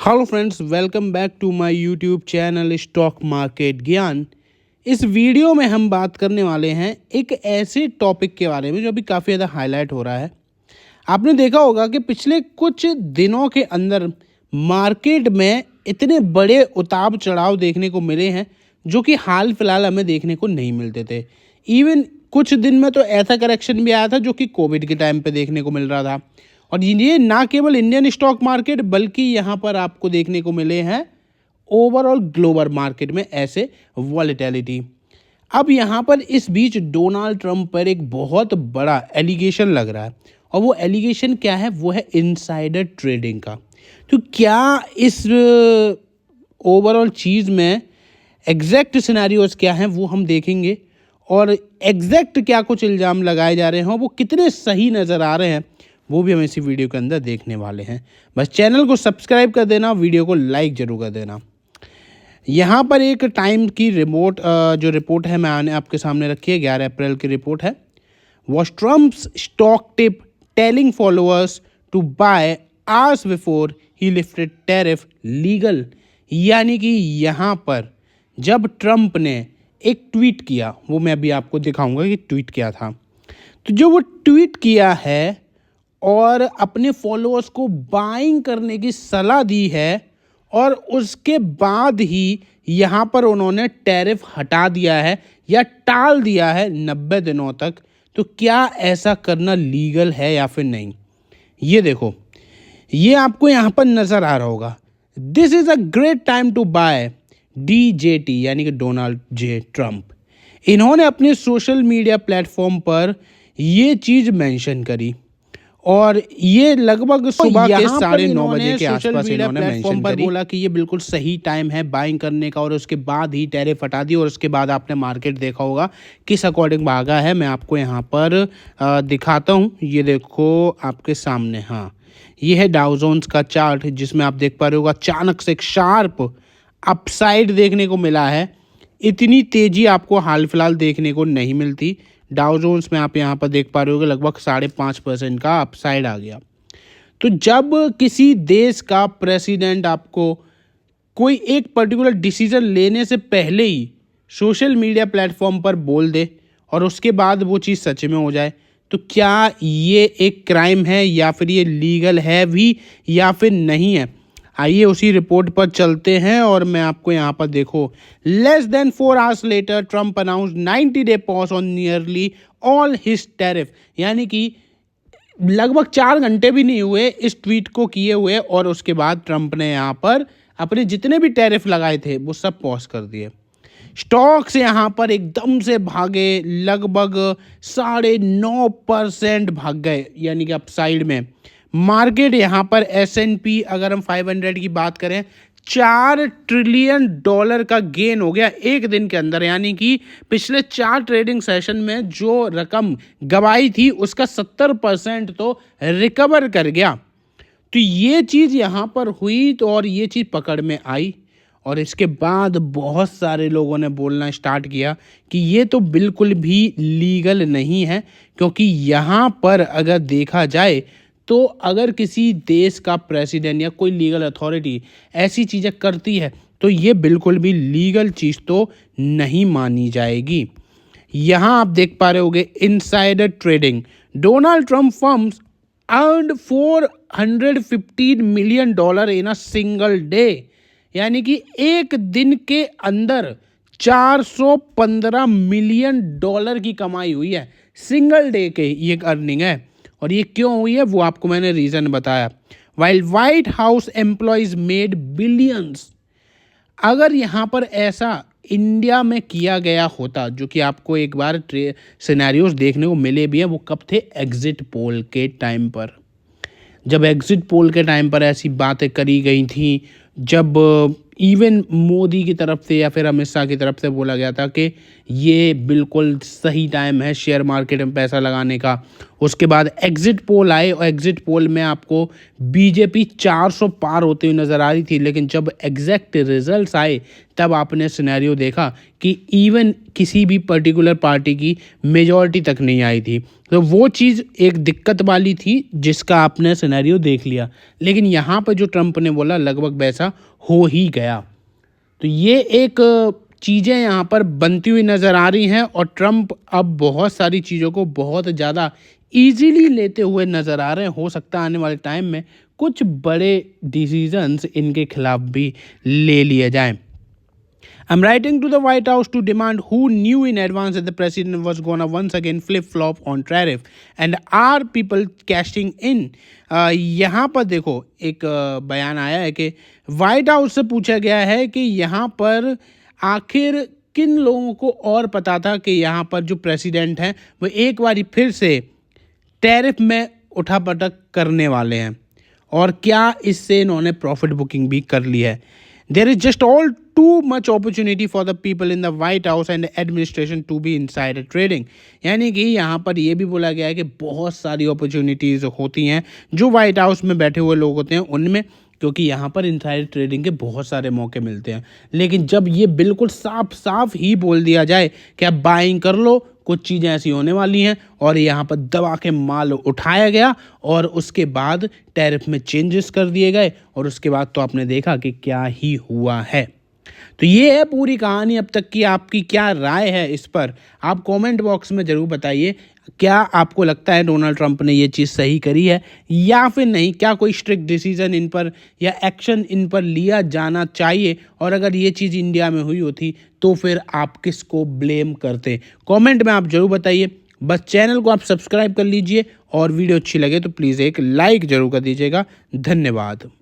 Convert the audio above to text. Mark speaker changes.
Speaker 1: Hello friends, welcome back to my YouTube channel Stock Market Gyan. इस video में हम बात करने वाले हैं एक ऐसे टॉपिक के बारे में जो अभी काफ़ी ज़्यादा हाईलाइट हो रहा है। आपने देखा होगा कि पिछले कुछ दिनों के अंदर मार्केट में इतने बड़े उतार चढ़ाव देखने को मिले हैं जो कि हाल फिलहाल हमें देखने को नहीं मिलते थे। इवन कुछ दिन में तो ऐसा करेक्शन भी आया था जो कि कोविड के टाइम पे देखने को मिल रहा था। और ये ना केवल इंडियन स्टॉक मार्केट बल्कि यहाँ पर आपको देखने को मिले हैं ओवरऑल ग्लोबल मार्केट में ऐसे वॉलेटिलिटी। अब यहाँ पर इस बीच डोनाल्ड ट्रंप पर एक बहुत बड़ा एलिगेशन लग रहा है और वो एलिगेशन क्या है, वो है इनसाइडर ट्रेडिंग का। तो क्या इस ओवरऑल चीज़ में एग्जैक्ट सिनेरियोज क्या हैं वो हम देखेंगे और एग्जैक्ट क्या कुछ इल्ज़ाम लगाए जा रहे हैं वो कितने सही नज़र आ रहे हैं वो भी हम इसी वीडियो के अंदर देखने वाले हैं। बस चैनल को सब्सक्राइब कर देना, वीडियो को लाइक जरूर कर देना। यहाँ पर एक टाइम की जो रिपोर्ट है मैंने आपके सामने रखी है, 11 अप्रैल की रिपोर्ट है। Was Trump's stock tip telling followers to buy hours before he lifted tariff legal. यानी कि यहाँ पर जब ट्रंप ने एक ट्वीट किया, वो मैं अभी आपको दिखाऊंगा कि ट्वीट क्या था। तो जो वो ट्वीट किया है और अपने फॉलोअर्स को बाइंग करने की सलाह दी है और उसके बाद ही यहाँ पर उन्होंने टैरिफ हटा दिया है या टाल दिया है 90 दिनों तक। तो क्या ऐसा करना लीगल है या फिर नहीं, ये देखो, ये आपको यहाँ पर नज़र आ रहा होगा। This is a great time to buy DJT यानी कि डोनाल्ड जे ट्रंप। इन्होंने अपने सोशल मीडिया प्लेटफॉर्म पर ये चीज़ मेंशन करी और ये लगभग सुबह के 9:30 बजे के आसपास इन्होंने मेंशन पर बोला कि ये बिल्कुल सही टाइम है बाइंग करने का। और उसके बाद ही टैरिफ हटा दी और उसके बाद आपने मार्केट देखा होगा किस अकॉर्डिंग भागा है। मैं आपको यहाँ पर दिखाता हूँ, ये देखो आपके सामने। हाँ, ये है डाउ जोन्स का चार्ट जिसमें आप देख पा रहे होगा अचानक से एक शार्प अपसाइड देखने को मिला है। इतनी तेज़ी आपको हाल फिलहाल देखने को नहीं मिलती। डाउ जोन्स में आप यहाँ पर देख पा रहे हो कि लगभग 5.5% का अपसाइड आ गया। तो जब किसी देश का प्रेसिडेंट आपको कोई एक पर्टिकुलर डिसीजन लेने से पहले ही सोशल मीडिया प्लेटफॉर्म पर बोल दे और उसके बाद वो चीज़ सच में हो जाए, तो क्या ये एक क्राइम है या फिर ये लीगल है भी या फिर नहीं है। आइए उसी रिपोर्ट पर चलते हैं और मैं आपको यहाँ पर देखो, less than 4 hours later Trump announce 90-day pause on nearly all his tariff. यानी कि लगभग 4 घंटे भी नहीं हुए इस ट्वीट को किए हुए और उसके बाद ट्रंप ने यहाँ पर अपने जितने भी टैरिफ लगाए थे वो सब पॉज कर दिए। स्टॉक्स यहाँ पर एकदम से भागे, लगभग 9.5% भाग गए यानी कि अपसाइड में। मार्केट यहाँ पर S&P अगर हम 500 की बात करें, $4 ट्रिलियन का गेन हो गया एक दिन के अंदर। यानी कि पिछले 4 ट्रेडिंग सेशन में जो रकम गवाई थी उसका 70% तो रिकवर कर गया। तो ये चीज़ यहाँ पर हुई तो और ये चीज़ पकड़ में आई और इसके बाद बहुत सारे लोगों ने बोलना स्टार्ट किया कि ये तो बिल्कुल भी लीगल नहीं है। क्योंकि यहाँ पर अगर देखा जाए तो अगर किसी देश का प्रेसिडेंट या कोई लीगल अथॉरिटी ऐसी चीज़ें करती है तो ये बिल्कुल भी लीगल चीज़ तो नहीं मानी जाएगी। यहाँ आप देख पा रहे होगे insider trading, Donald Trump firms earned $415 million in a single day. यानी कि एक दिन के अंदर $415 मिलियन की कमाई हुई है। सिंगल डे के ये अर्निंग है और ये क्यों हुई है वो आपको मैंने रीज़न बताया। While white house employees made billions. अगर यहाँ पर ऐसा इंडिया में किया गया होता, जो कि आपको एक बार सिनेरियोज देखने को मिले भी हैं, वो कब थे, एग्जिट पोल के टाइम पर। जब एग्जिट पोल के टाइम पर ऐसी बातें करी गई थी जब इवन मोदी की तरफ से या फिर अमित शाह की तरफ से बोला गया था कि ये बिल्कुल सही टाइम है शेयर मार्केट में पैसा लगाने का। उसके बाद एग्जिट पोल आए और एग्जिट पोल में आपको बीजेपी 400 पार होते हुए नज़र आ रही थी, लेकिन जब एग्जैक्ट रिजल्ट्स आए तब आपने सिनेरियो देखा कि इवन किसी भी पर्टिकुलर पार्टी की मेजॉरिटी तक नहीं आई थी। तो वो चीज़ एक दिक्कत वाली थी जिसका आपने सिनेरियो देख लिया, लेकिन यहाँ पर जो ट्रंप ने बोला लगभग वैसा हो ही गया। तो ये एक चीज़ें यहाँ पर बनती हुई नज़र आ रही हैं और ट्रंप अब बहुत सारी चीज़ों को बहुत ज़्यादा इजीली लेते हुए नज़र आ रहे हैं। हो सकता है आने वाले टाइम में कुछ बड़े डिसीजंस इनके खिलाफ भी ले लिए जाएं। I'm writing to the White House to demand who knew in advance that the president was gonna once again flip-flop on tariff and are people cashing in? यहाँ पर देखो एक बयान आया है कि वाइट हाउस से पूछा गया है कि यहाँ पर आखिर किन लोगों को और पता था कि यहाँ पर जो प्रेसिडेंट हैं वो एक बारी फिर से टैरिफ में उठापटक करने वाले हैं और क्या इससे इन्होंने प्रॉफिट बुकिंग भी कर ली है। There is just all too much opportunity for the people in the White House and the administration to be insider trading। यानी कि यहाँ पर ये भी बोला गया है कि बहुत सारी अपॉर्चुनिटीज़ होती हैं जो वाइट हाउस में बैठे हुए लोग होते हैं उनमें, क्योंकि यहाँ पर इनसाइडर ट्रेडिंग के बहुत सारे मौके मिलते हैं। लेकिन जब ये बिल्कुल साफ साफ ही बोल दिया जाए कि आप बाइंग कर लो, कुछ चीज़ें ऐसी होने वाली हैं और यहाँ पर दबा के माल उठाया गया और उसके बाद टैरिफ में चेंजेस कर दिए गए और उसके बाद तो आपने देखा कि क्या ही हुआ है। तो ये है पूरी कहानी अब तक की। आपकी क्या राय है इस पर, आप कमेंट बॉक्स में ज़रूर बताइए। क्या आपको लगता है डोनाल्ड ट्रंप ने ये चीज़ सही करी है या फिर नहीं? क्या कोई स्ट्रिक्ट डिसीजन इन पर या एक्शन इन पर लिया जाना चाहिए? और अगर ये चीज़ इंडिया में हुई होती तो फिर आप किसको ब्लेम करते? कमेंट में आप ज़रूर बताइए। बस चैनल को आप सब्सक्राइब कर लीजिए और वीडियो अच्छी लगे तो प्लीज़ एक लाइक ज़रूर कर दीजिएगा। धन्यवाद।